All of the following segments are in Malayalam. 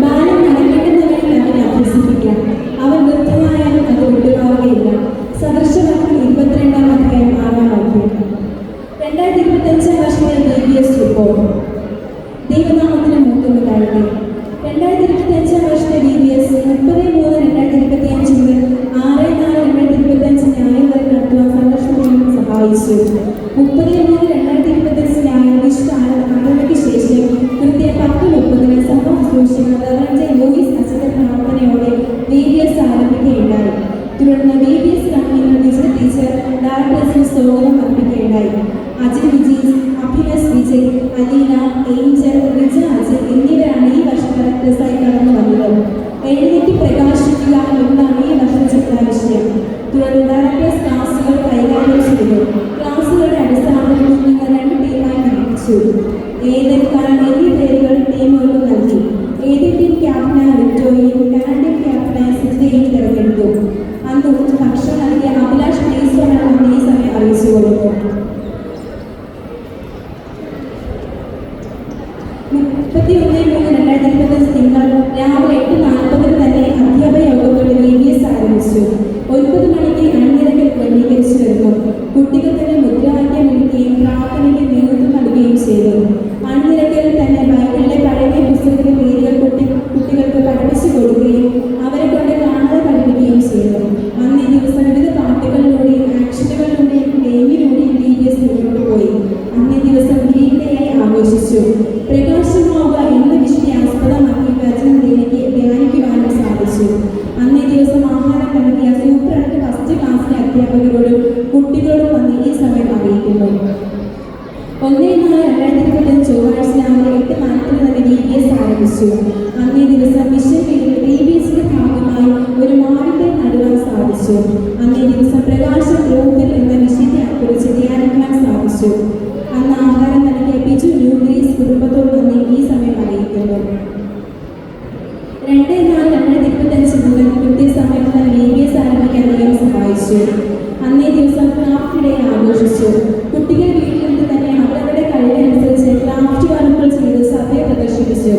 ബാലൻ നടക്കേണ്ടുന്നവരിൽ അവനെ അഭ്യസിപ്പിക്കാം, അവൻ വൃദ്ധനായാലും അത് വിട്ടുമാറുകയില്ല. സദൃശവാക്യം 22-ാം അധ്യായം 6-ാം വാക്യം. 2025 വർഷത്തെ VBS റിപ്പോർട്ട്. ദൈവനാമത്തിന് മഹത്വമുണ്ടാകട്ടെ. 2025 വർഷത്തെ VBS 30/3/2025 മുതൽ 6/4/2025 ന്യായം വരെ നടത്തുവാൻ സംഘർഷങ്ങളെ സഹായിച്ചു. 30/3/2025 ന്യായം വിശുദ്ധ ആരാധനയ്ക്ക് ശേഷം കൃത്യം 10:30 സഭ ശുശ്രൂഷകർ റവറൻഡ് ലൂയിസ് അച്ഛന്റെ പ്രാർത്ഥനയോടെ VBS ആരംഭിക്കുകയുണ്ടായി. തുടർന്ന് VBS കൺവീനർ വിജയ് ടീച്ചർ ഡയറക്ടേഴ്സിന് സ്വാഗതം അർപ്പിക്കുകയുണ്ടായി. അജിൻ വിജീസ്, അഭിനസ് വിജയ്, അലീന, ഏഞ്ചൽ, റിജ അജിൻ എന്നിവരാണ് ഈ വർഷം ഡയറക്ടേഴ്സായി കടന്നു വന്നത്. എഴുന്നേറ്റ് പ്രകാശിക്കുക എന്നതാണ് ഈ വർഷത്തെ ചിന്താവിഷയം. തുടർന്ന് ഡയറക്ടേഴ്സ് ക്ലാസുകൾ കൈകാര്യം ചെയ്തു. ക്ലാസുകളുടെ അടിസ്ഥാനത്തിൽ കുഞ്ഞുങ്ങൾ 2 ടീമായി തിരിച്ചു. ഏതൻ, കരൺ എന്നീ പേരുകൾ ടീമുകൾക്ക് നൽകി. ഏതൻ ടീം ക്യാപ്റ്റനായ വിക്ടോറിയയും കരൺ ടീം ക്യാപ്റ്റനായ സിജയെയും തിരഞ്ഞെടുത്തു. അന്ന് ഭക്ഷണം നൽകിയ അഭിലാഷ് ടീച്ചറാണ് ഈ സമയം അറിയിച്ചു കൊടുത്തു. 31/3/2025 തിങ്കൾ രാവിലെ 8:40 തന്നെ അധ്യാപക യോഗത്തോടെ VBS ആരംഭിച്ചു. 9 മണിക്ക് അണിനിരക്കൽ ക്രമീകരിച്ചു വരുന്നു. കുട്ടികൾ തന്നെ മുദ്രാവാക്യം വിളിക്കുകയും പ്രാർത്ഥനയ്ക്ക് നേതൃത്വം നൽകുകയും ചെയ്തു. അണിനിരക്കലിൽ തന്നെ ബൈബിളിലെ പഴയ പുസ്തകത്തിലെ പേരുകൾ കുട്ടികൾക്ക് പഠിപ്പിച്ചു കൊടുക്കുകയും അവരെ കൊണ്ട് കാണാതെ പഠിപ്പിക്കുകയും ചെയ്തു. അന്നേ ദിവസം വിവിധ പാട്ടുകളിലൂടെയും ആക്ഷനുകളിലൂടെയും ഗെയിമിലൂടെയും VBS മുന്നോട്ട് പോയി. അന്നേ ദിവസം ഗ്രീൻ ഡേ ആയി ആഘോഷിച്ചു. പ്രകാശമാവുക എന്ന വിഷയത്തെ ആസ്പദമാക്കി വചനം ധ്യാനിക്കുവാനും സാധിച്ചു. അന്നേ ദിവസം ആഹാരം നൽകിയ സൂപ്പറായിട്ട് ഫസ്റ്റ് ക്ലാസ്സിലെ അധ്യാപകരോടും കുട്ടികളോടും നന്ദി ഈ സമയം അറിയിക്കുന്നു. 1/4/2025 ചൊവ്വാഴ്ച രാവിലെ 8:40 തന്നെ VBS ആരംഭിച്ചു. അന്നേ ദിവസം മിഷൻ വീട്ടിൽ VBSന്റെ ഭാഗമായി ഒരു മാവിന്റെ നടുവാൻ സാധിച്ചു. അന്നേ ദിവസം പ്രകാശം ഗ്രൂപ്പിൽ എന്ന വിഷയത്തെ കുറിച്ച് ധ്യാനിക്കാൻ സാധിച്ചു. അന്ന് ആഹാരം നൽകിയ ബിജു ന്യൂഗ്രീസ് കുടുംബത്തോട് നന്ദി ഈ സമയം അറിയിക്കുന്നു. 2/4/2025 മുതൽ കൃത്യസമയത്ത് VBS ആരംഭിക്കാൻ ദൈവം സഹായിച്ചു. അന്നേ ദിവസം ക്രാഫ്റ്റ് ഡേ ആഘോഷിച്ചു. കുട്ടികൾ വീട്ടിൽ നിന്ന് തന്നെ അവരവരുടെ കഴിവനുസരിച്ച് ക്രാഫ്റ്റ് വർക്കുകൾ ചെയ്ത് സഭയെ പ്രദർശിപ്പിച്ചു.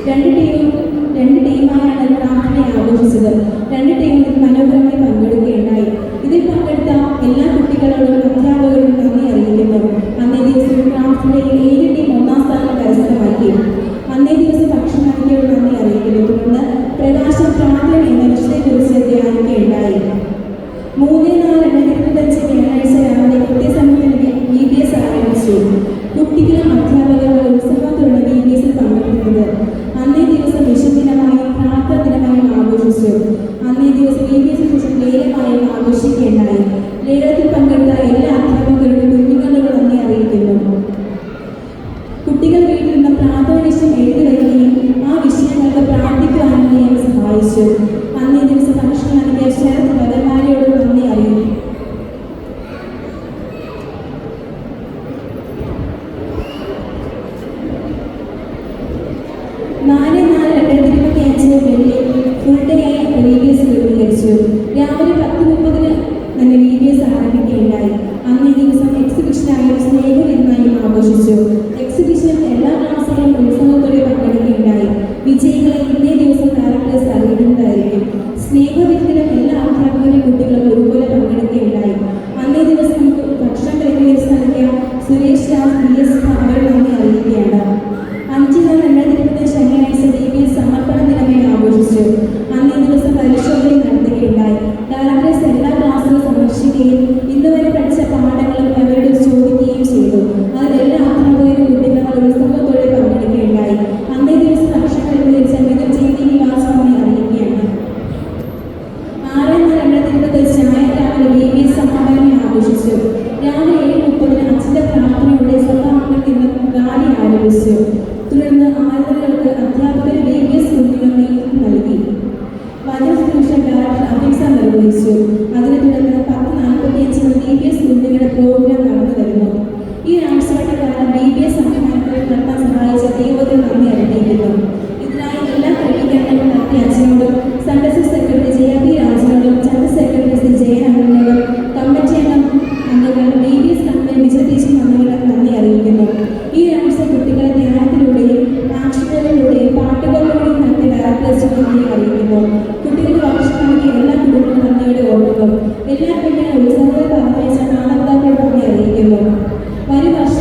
2 ടീമായാണ് ക്രാഫ്റ്റ് ഡേ ആഘോഷിച്ചത്. 2 ടീമുകൾ മനോഹരമായി പങ്കെടുക്കുകയുണ്ടായി. ഇതിൽ പങ്കെടുത്ത എല്ലാ കുട്ടികളോടും അധ്യാപകരോടും നന്ദി അറിയിക്കുന്നു. അന്നേ ദിവസം ക്രാഫ്റ്റ് ഡേയിൽ 7 ടീം 1ാം സ്ഥാനം കരസ്ഥമാക്കി. അന്നേ ദിവസം ഭക്ഷണം നൽകിയോട് നന്ദി അറിയിക്കുന്നു. തുടർന്ന് പ്രകാശം പ്രാർത്ഥന എന്ന വിഷയത്തെക്കുറിച്ച് ധ്യാനിക്കുകയുണ്ടായി. 3/4/2025 വ്യാഴാഴ്ച രാവിലെ കൃത്യസമയത്ത് VBS ആരംഭിച്ചു. കുട്ടികളും അധ്യാപകരും ഉത്സവത്തോടെ VBSൽ പങ്കെടുക്കുന്നത്. അന്നേ ദിവസം വിഷുദിനമായും പ്രാർത്ഥന ദിനമായും ആഘോഷിച്ചു. അന്നേ ദിവസം VBS ശേഷം ലേലമായും ആഘോഷിക്കുകയുണ്ടായി. ലേലത്തിൽ പങ്കെടുത്ത എല്ലാ അധ്യാപകരോടും കുഞ്ഞുങ്ങളോട് നന്ദി അറിയിക്കുന്നു. കുട്ടികൾ വീട്ടിൽ നിന്ന് പ്രാർത്ഥന വിഷയം എഴുതി വരികയും ആ വിഷയങ്ങൾക്ക് പ്രാർത്ഥിക്കുവാനും ദൈവം സഹായിച്ചു. അന്നേ ദിവസം ഭക്ഷണം നൽകിയ ശരത് ഭഗന്മാരെയോട് നന്ദി അറിയിക്കും. ഫുൾ ഡേ VBS രൂപീകരിച്ചു. രാവിലെ 10:30 തന്നെ VBS ആരംഭിക്കുകയുണ്ടായി. അന്നേ ദിവസം എക്സിബിഷനായും സ്നേഹവിരുന്നായും ആഘോഷിച്ചു. എക്സിബിഷനിൽ എല്ലാ ക്ലാസ്സിലും ഉത്സവത്തോടെ പങ്കെടുക്കുകയുണ്ടായി. വിജയികളെ ഇന്നേ ദിവസം ഡയറക്ടേഴ്സ് അറിയിക്കുന്നതായിരിക്കും. സ്നേഹവിരുന്നിലും എല്ലാ അധ്യാപകരും കുട്ടികളും ഒരുപോലെ പങ്കെടുക്കുകയുണ്ടായി. അന്നേ ദിവസം ഭക്ഷണം ക്രമീകരിച്ച് നൽകിയ സുരേഷ് രാജ് PS അവരെ നന്ദി അറിയിക്കുകയാണ്. 5/4/2025 ശനിയാഴ്ച VBS സമർപ്പണ ദിനമായി ആഘോഷിച്ചു. അന്നേ ദിവസം പരിശോധന നടത്തുകയുണ്ടായി. ഡയറക്ടേഴ്സ് എല്ലാ ക്ലാസ്സുകളും സന്ദർശിക്കുകയും ഇന്നുവരെ പഠിച്ച പാഠങ്ങളും അവരോട് ചോദിക്കുകയും ചെയ്തു. അതിൽ എല്ലാ അധ്യാപകരും കുട്ടികളും എല്ലാ കുട്ടികളും ഉത്സവത്തെ പറഞ്ഞയച്ച മാതാപിതാക്കൾ കൂടി അറിയിക്കുന്നു. വരും വർഷം